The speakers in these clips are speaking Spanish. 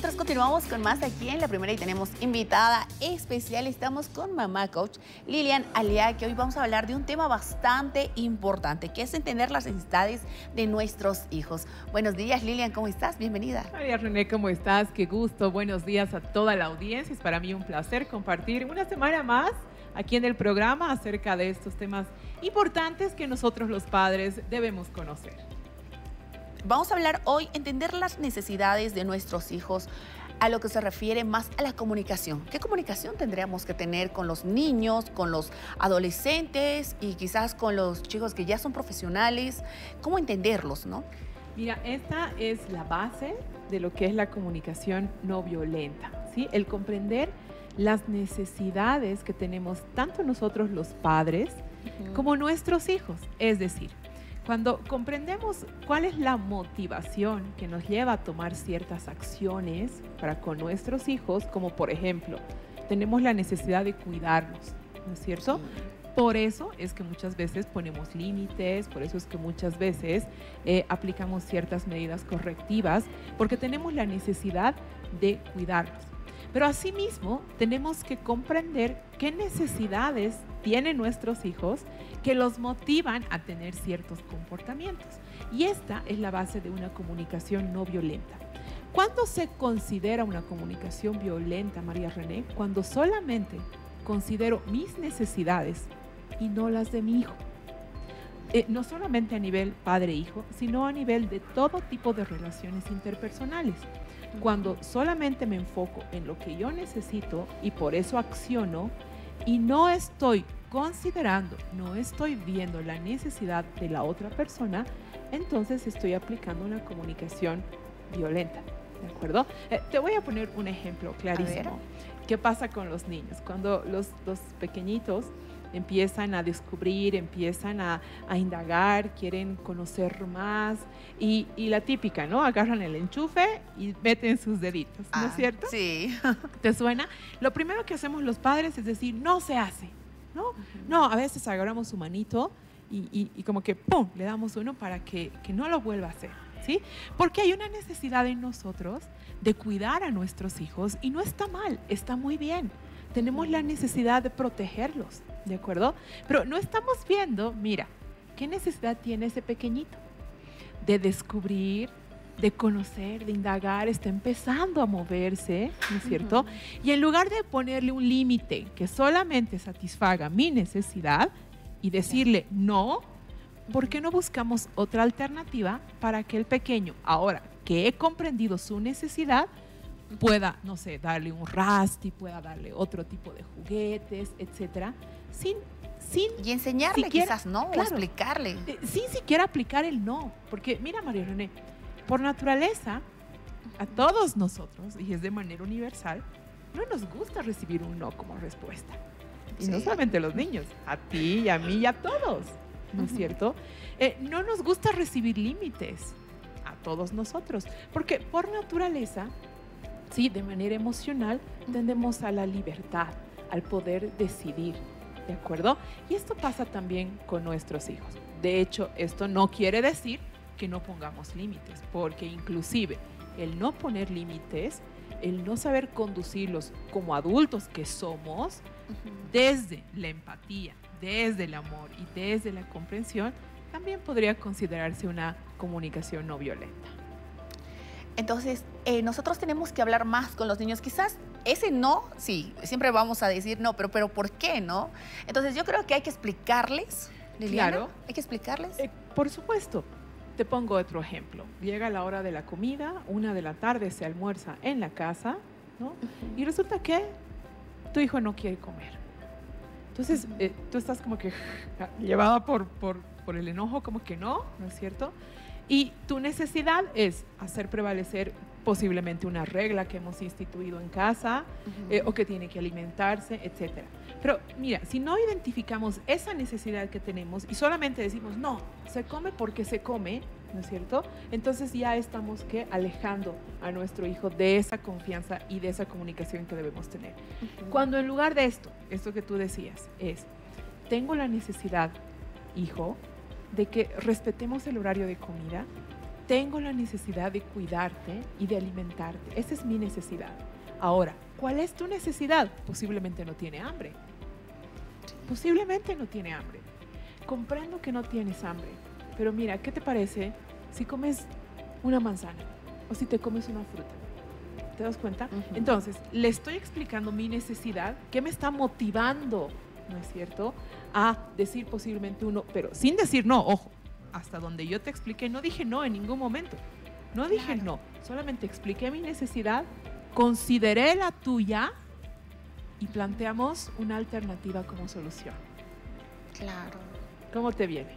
nosotros continuamos con más aquí en La Primera y tenemos invitada especial. Estamos con Mamá Coach Lilian Aliaga, que hoy vamos a hablar de un tema bastante importante, que es entender las necesidades de nuestros hijos. Buenos días, Lilian, ¿cómo estás? Bienvenida. María René, ¿cómo estás? Qué gusto. Buenos días a toda la audiencia. Es para mí un placer compartir una semana más aquí en el programa acerca de estos temas importantes que nosotros los padres debemos conocer. Vamos a hablar hoy, entender las necesidades de nuestros hijos, a lo que se refiere más a la comunicación. ¿Qué comunicación tendríamos que tener con los niños, con los adolescentes y quizás con los chicos que ya son profesionales? ¿Cómo entenderlos, no? Mira, esta es la base de lo que es la comunicación no violenta, ¿sí? El comprender las necesidades que tenemos tanto nosotros los padres como nuestros hijos. Es decir, cuando comprendemos cuál es la motivación que nos lleva a tomar ciertas acciones para con nuestros hijos, como por ejemplo, tenemos la necesidad de cuidarlos, ¿no es cierto? Sí. Por eso es que muchas veces ponemos límites, por eso es que muchas veces aplicamos ciertas medidas correctivas, porque tenemos la necesidad de cuidarlos. Pero asimismo tenemos que comprender qué necesidades tienen nuestros hijos que los motivan a tener ciertos comportamientos. Y esta es la base de una comunicación no violenta. ¿Cuándo se considera una comunicación violenta, María René? Cuando solamente considero mis necesidades y no las de mi hijo. No solamente a nivel padre-hijo, sino a nivel de todo tipo de relaciones interpersonales. Cuando solamente me enfoco en lo que yo necesito y por eso acciono y no estoy considerando, no estoy viendo la necesidad de la otra persona, entonces estoy aplicando una comunicación violenta, ¿de acuerdo? Te voy a poner un ejemplo clarísimo. ¿Qué pasa con los niños? Cuando los pequeñitos empiezan a descubrir, empiezan a indagar, quieren conocer más y la típica, ¿no? Agarran el enchufe y meten sus deditos, ¿no es cierto? Sí. ¿Te suena? Lo primero que hacemos los padres es decir, no se hace, ¿no? No, a veces agarramos su manito y como que ¡pum!, le damos uno para que no lo vuelva a hacer, ¿sí? Porque hay una necesidad en nosotros de cuidar a nuestros hijos y no está mal, está muy bien. Tenemos la necesidad de protegerlos, ¿de acuerdo? Pero no estamos viendo, mira, ¿qué necesidad tiene ese pequeñito? De descubrir, de conocer, de indagar, está empezando a moverse, ¿no es cierto? Y en lugar de ponerle un límite que solamente satisfaga mi necesidad y decirle no, ¿por qué no buscamos otra alternativa para que el pequeño, ahora que he comprendido su necesidad, pueda, no sé, darle un Rasty, pueda darle otro tipo de juguetes, etcétera, sin y enseñarle siquiera, quizás, ¿no? Claro, o explicarle. Sin siquiera aplicar el no. Porque mira, María René, por naturaleza, a todos nosotros, y es de manera universal, no nos gusta recibir un no como respuesta. Y no solamente los niños, a ti, a mí y a todos, ¿no es cierto? No nos gusta recibir límites a todos nosotros, porque por naturaleza, sí, de manera emocional, tendemos a la libertad, al poder decidir, ¿de acuerdo? Y esto pasa también con nuestros hijos. De hecho, esto no quiere decir que no pongamos límites, porque inclusive el no poner límites, el no saber conducirlos como adultos que somos, desde la empatía, desde el amor y desde la comprensión, también podría considerarse una comunicación no violenta. Entonces, nosotros tenemos que hablar más con los niños. Quizás ese no, sí, siempre vamos a decir no, pero ¿por qué no? Entonces, yo creo que hay que explicarles, Liliana. Claro. ¿Hay que explicarles? Por supuesto. Te pongo otro ejemplo. Llega la hora de la comida, 1 de la tarde se almuerza en la casa, ¿no? Y resulta que tu hijo no quiere comer. Entonces, tú estás como que llevada por el enojo, como que no es cierto? Y tu necesidad es hacer prevalecer posiblemente una regla que hemos instituido en casa o que tiene que alimentarse, etc. Pero mira, si no identificamos esa necesidad que tenemos y solamente decimos, no, se come porque se come, ¿no es cierto? Entonces ya estamos alejando a nuestro hijo de esa confianza y de esa comunicación que debemos tener. Cuando en lugar de esto que tú decías es, tengo la necesidad, hijo, de que respetemos el horario de comida, tengo la necesidad de cuidarte y de alimentarte. Esa es mi necesidad. Ahora, ¿cuál es tu necesidad? Posiblemente no tiene hambre. Posiblemente no tiene hambre. Comprendo que no tienes hambre, pero mira, ¿qué te parece si comes una manzana o si te comes una fruta? ¿Te das cuenta? Entonces, le estoy explicando mi necesidad, qué me está motivando, ¿no es cierto?, a decir posiblemente uno, pero sin decir no, ojo, hasta donde yo te expliqué, no dije no en ningún momento. No dije no, solamente expliqué mi necesidad, consideré la tuya y planteamos una alternativa como solución. Claro. ¿Cómo te viene?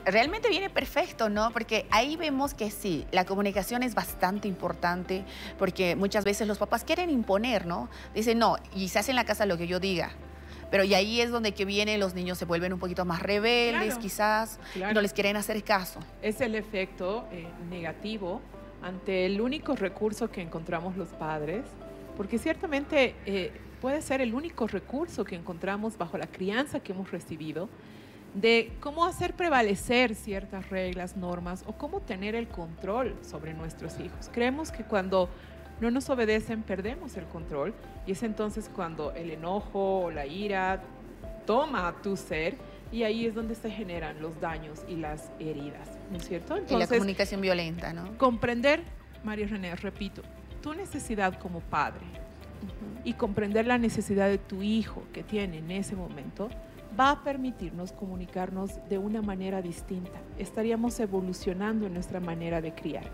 Realmente viene perfecto, ¿no? Porque ahí vemos que sí, la comunicación es bastante importante porque muchas veces los papás quieren imponer, ¿no? Dicen no, y se hace en la casa lo que yo diga. Pero y ahí es donde que vienen los niños, se vuelven un poquito más rebeldes, claro, quizás, claro, y no les quieren hacer caso. Es el efecto negativo ante el único recurso que encontramos los padres, porque ciertamente puede ser el único recurso que encontramos bajo la crianza que hemos recibido, de cómo hacer prevalecer ciertas reglas, normas o cómo tener el control sobre nuestros hijos. Creemos que cuando no nos obedecen perdemos el control y es entonces cuando el enojo o la ira toma tu ser y ahí es donde se generan los daños y las heridas, ¿no es cierto? Entonces, y la comunicación violenta, ¿no? Comprender, María René, repito, tu necesidad como padre y comprender la necesidad de tu hijo que tiene en ese momento va a permitirnos comunicarnos de una manera distinta. Estaríamos evolucionando en nuestra manera de criar.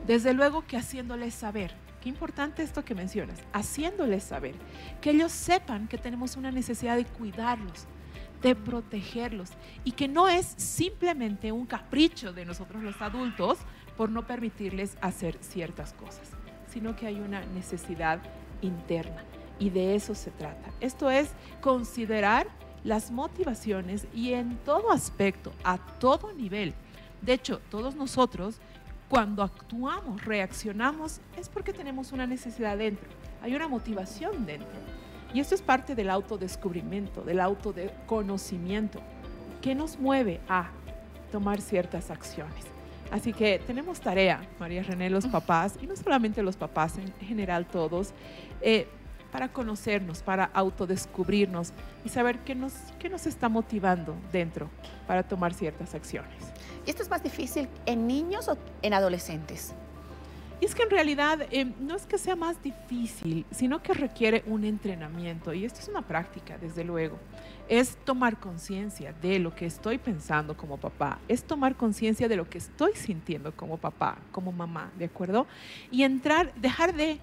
Desde luego que haciéndoles saber, qué importante esto que mencionas, haciéndoles saber, que ellos sepan que tenemos una necesidad de cuidarlos, de protegerlos y que no es simplemente un capricho de nosotros los adultos por no permitirles hacer ciertas cosas, sino que hay una necesidad interna y de eso se trata. Esto es considerar las motivaciones y en todo aspecto, a todo nivel. De hecho, todos nosotros, cuando actuamos, reaccionamos, es porque tenemos una necesidad dentro. Hay una motivación dentro. Y esto es parte del autodescubrimiento, del autoconocimiento, que nos mueve a tomar ciertas acciones. Así que tenemos tarea, María René, los papás, y no solamente los papás, en general todos, para conocernos, para autodescubrirnos y saber qué nos está motivando dentro para tomar ciertas acciones. ¿Y esto es más difícil en niños o en adolescentes? Y es que en realidad no es que sea más difícil, sino que requiere un entrenamiento. Y esto es una práctica, desde luego. Es tomar conciencia de lo que estoy pensando como papá. Es tomar conciencia de lo que estoy sintiendo como papá, como mamá, ¿de acuerdo? Y dejar de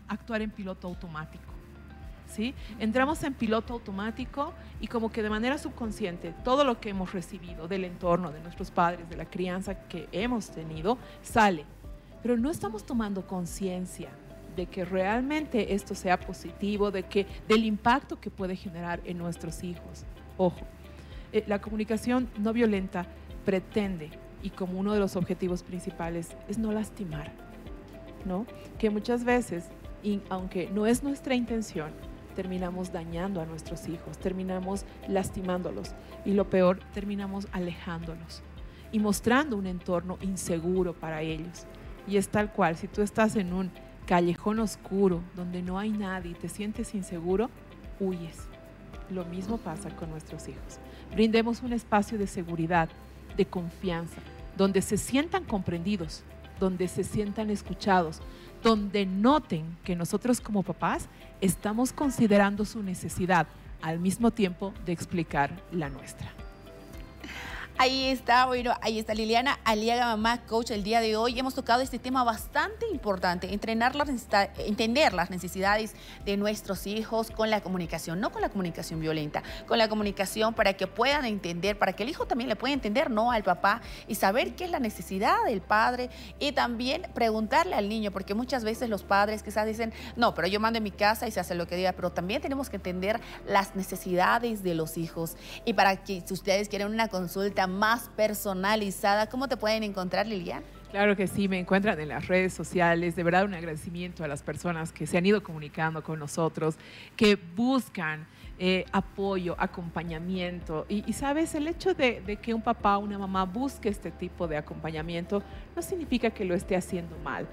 actuar en piloto automático. ¿Sí? Entramos en piloto automático y como que de manera subconsciente todo lo que hemos recibido del entorno, de nuestros padres, de la crianza que hemos tenido, sale. Pero no estamos tomando conciencia de que realmente esto sea positivo, del impacto que puede generar en nuestros hijos. Ojo, la comunicación no violenta pretende, y como uno de los objetivos principales, es no lastimar, ¿no? Que muchas veces, y aunque no es nuestra intención, terminamos dañando a nuestros hijos, terminamos lastimándolos y lo peor, terminamos alejándolos y mostrando un entorno inseguro para ellos. Y es tal cual, si tú estás en un callejón oscuro donde no hay nadie y te sientes inseguro, huyes. Lo mismo pasa con nuestros hijos. Brindemos un espacio de seguridad, de confianza, donde se sientan comprendidos, donde se sientan escuchados, donde noten que nosotros como papás estamos considerando su necesidad al mismo tiempo de explicar la nuestra. Ahí está, bueno, ahí está Liliana Aliaga, mamá coach. El día de hoy hemos tocado este tema bastante importante, entender las necesidades de nuestros hijos con la comunicación, no con la comunicación violenta, con la comunicación para que puedan entender, para que el hijo también le pueda entender, no al papá, y saber qué es la necesidad del padre y también preguntarle al niño, porque muchas veces los padres quizás dicen, no, pero yo mando en mi casa y se hace lo que diga, pero también tenemos que entender las necesidades de los hijos. Y para que si ustedes quieren una consulta más personalizada, ¿cómo te pueden encontrar, Liliana? Claro que sí, me encuentran en las redes sociales. De verdad, un agradecimiento a las personas que se han ido comunicando con nosotros, que buscan apoyo, acompañamiento. Y sabes, el hecho de que un papá o una mamá busque este tipo de acompañamiento no significa que lo esté haciendo mal.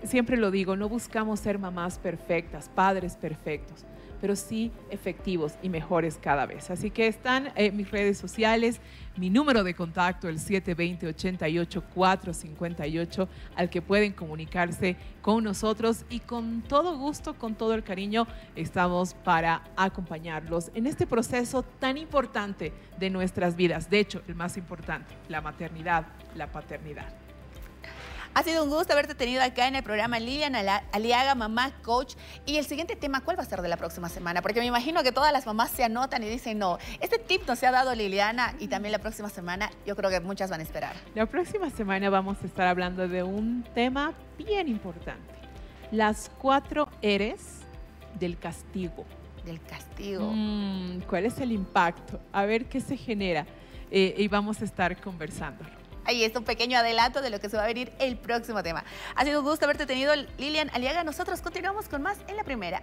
Siempre lo digo, no buscamos ser mamás perfectas, padres perfectos, pero sí efectivos y mejores cada vez. Así que están mis redes sociales, mi número de contacto, el 720-88-458, al que pueden comunicarse con nosotros y con todo gusto, con todo el cariño, estamos para acompañarlos en este proceso tan importante de nuestras vidas. De hecho, el más importante, la maternidad, la paternidad. Ha sido un gusto haberte tenido acá en el programa, Lilian Aliaga, mamá coach. Y el siguiente tema, ¿cuál va a ser de la próxima semana? Porque me imagino que todas las mamás se anotan y dicen, no, este tip nos ha dado Liliana y también la próxima semana yo creo que muchas van a esperar. La próxima semana vamos a estar hablando de un tema bien importante. Las 4 R's del castigo. Del castigo. ¿Cuál es el impacto? A ver qué se genera. Y vamos a estar conversándolo. Ahí está un pequeño adelanto de lo que se va a venir el próximo tema. Ha sido un gusto haberte tenido, Lilian Aliaga. Nosotros continuamos con más en La Primera.